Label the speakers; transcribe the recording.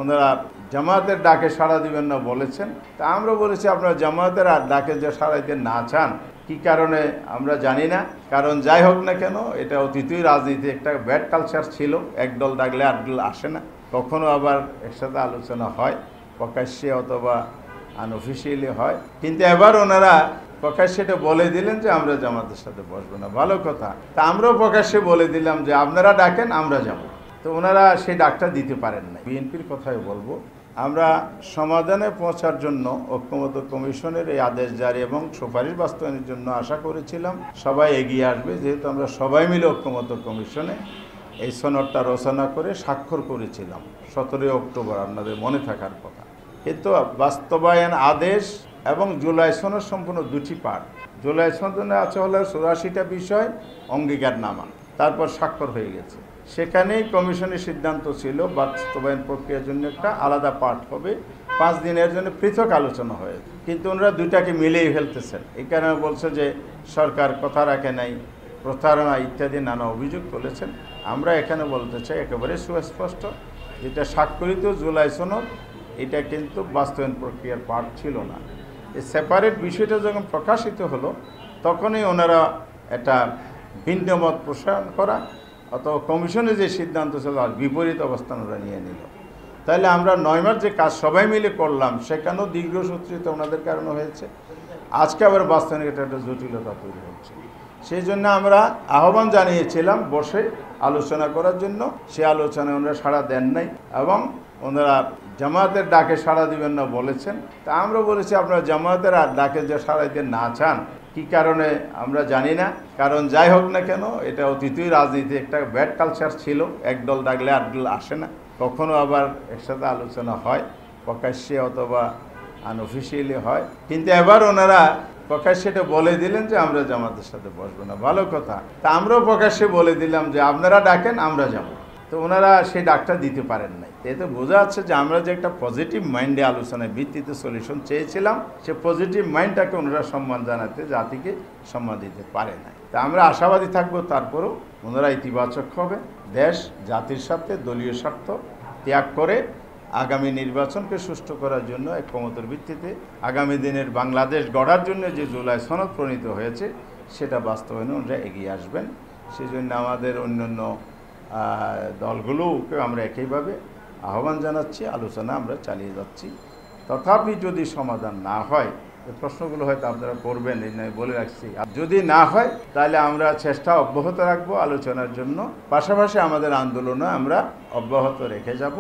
Speaker 1: ওনারা জামায়াতের ডাকে সাড়া দিবেন না বলেছেন। তা আমরা বলেছি আপনারা জামায়াতের আর ডাকে যে সাড়া দিতে না চান, কি কারণে আমরা জানি না। কারণ যাই হোক না কেন, এটা অতীতই রাজনীতি একটা ব্যাড কালচার ছিল, একদল ডাকলে আরেকদল আসে না, কখনো আবার একসাথে আলোচনা হয় প্রকাশ্যে অথবা আনঅফিসিয়ালি হয়। কিন্তু এবার ওনারা প্রকাশ্যে এটা বলে দিলেন যে আমরা জামাতের সাথে বসবো না, ভালো কথা। তা আমরাও প্রকাশ্যে বলে দিলাম যে আপনারা ডাকেন আমরা যাব। তো ওনারা সেই ডাকটা দিতে পারেন না। বিএনপির কথাই বলবো, আমরা সমাধানে পৌঁছার জন্য ঐক্যমত্য কমিশনের এই আদেশ জারি এবং সুপারিশ বাস্তবায়নের জন্য আশা করেছিলাম সবাই এগিয়ে আসবে, যেহেতু আমরা সবাই মিলে ঐক্যমত্য কমিশনে এই সনদটা রচনা করে স্বাক্ষর করেছিলাম 17 অক্টোবর, আপনাদের মনে থাকার কথা। কিন্তু বাস্তবায়ন আদেশ এবং জুলাই সনদ সম্পূর্ণ দুটি পার্ট। জুলাই সনদে আছে হলো 84টা বিষয় অঙ্গীকারনামা, তারপর স্বাক্ষর হয়ে গেছে। সেখানেই কমিশনের সিদ্ধান্ত ছিল বাস্তবায়ন প্রক্রিয়ার জন্য একটা আলাদা পার্ট হবে, 5 দিনের জন্য পৃথক আলোচনা হয়েছে। কিন্তু ওনারা দুইটাকে মিলিয়ে ফেলতেছেন। এই কারণে বলছে যে সরকার কথা রাখে নাই, প্রতারণা ইত্যাদি নানা অভিযোগ তুলেছেন। আমরা এখানে বলতে চাই একেবারে সুস্পষ্ট, যেটা স্বাক্ষরিত জুলাই সনদ এটা কিন্তু বাস্তবায়ন প্রক্রিয়ার পার্ট ছিল না। এই সেপারেট বিষয়টা যখন প্রকাশিত হলো তখনই ওনারা একটা ভিন্ন মত পোষণ করা অথবা কমিশনের যে সিদ্ধান্ত ছিল আর বিপরীত অবস্থান ওরা নিয়ে নিল। তাহলে আমরা 9 মাস যে কাজ সবাই মিলে করলাম সেখানেও দীর্ঘসূত্রিত ওনাদের কারণে হয়েছে। আজকে আবার বাস্তবায়নের একটা জটিলতা তৈরি হচ্ছে। সেই জন্য আমরা আহ্বান জানিয়েছিলাম বসে আলোচনা করার জন্য, সে আলোচনায় ওনারা সাড়া দেন নাই এবং ওনারা জামায়াতের ডাকে সাড়া দিবেন না বলেছেন। তা আমরা বলেছি আপনারা জামায়াতের আর ডাকে যে সাড়া দিতে না চান, কি কারণে আমরা জানি না। কারণ যাই হোক না কেন, এটা অতীতই রাজনীতি একটা ব্যাড কালচার ছিল, একদল ডাকলে আরেকদল আসে না, কখনো আবার একসাথে আলোচনা হয় প্রকাশ্যে অথবা আনঅফিসিয়ালি হয়। কিন্তু এবার ওনারা প্রকাশ্যে এটা বলে দিলেন যে আমরা জামাতের সাথে বসবো না, ভালো কথা। তা আমরাও প্রকাশ্যে বলে দিলাম যে আপনারা ডাকেন আমরা যাব। তো ওনারা সেই ডাকটা দিতে পারেন নাই। এতে বোঝা যাচ্ছে যে আমরা যে একটা পজিটিভ মাইন্ডে আলোচনায় ভিত্তিতে সলিউশন চেয়েছিলাম, সে পজিটিভ মাইন্ডটাকে ওনারা সম্মান জানাতে জাতিকে সম্মান দিতে পারে না। তা আমরা আশাবাদী থাকবো তারপরও ওনারা ইতিবাচক হবে, দেশ জাতির সাথে দলীয় স্বার্থ ত্যাগ করে আগামী নির্বাচনকে সুষ্ঠু করার জন্য ঐক্যমত্যের ভিত্তিতে আগামী দিনের বাংলাদেশ গড়ার জন্য যে জুলাই সনদ প্রণীত হয়েছে সেটা বাস্তবায়নে ওনারা এগিয়ে আসবেন। সেই জন্য আমাদের অন্যান্য দলগুলোকে আমরা একইভাবে আহ্বান জানাচ্ছি, আলোচনা আমরা চালিয়ে যাচ্ছি। তথাপি যদি সমাধান না হয়, প্রশ্নগুলো হয়তো আপনারা করবেন এই নয় বলে রাখছি, আর যদি না হয় তাহলে আমরা চেষ্টা অব্যাহত রাখবো আলোচনার জন্য, পাশাপাশি আমাদের আন্দোলনও আমরা অব্যাহত রেখে যাব।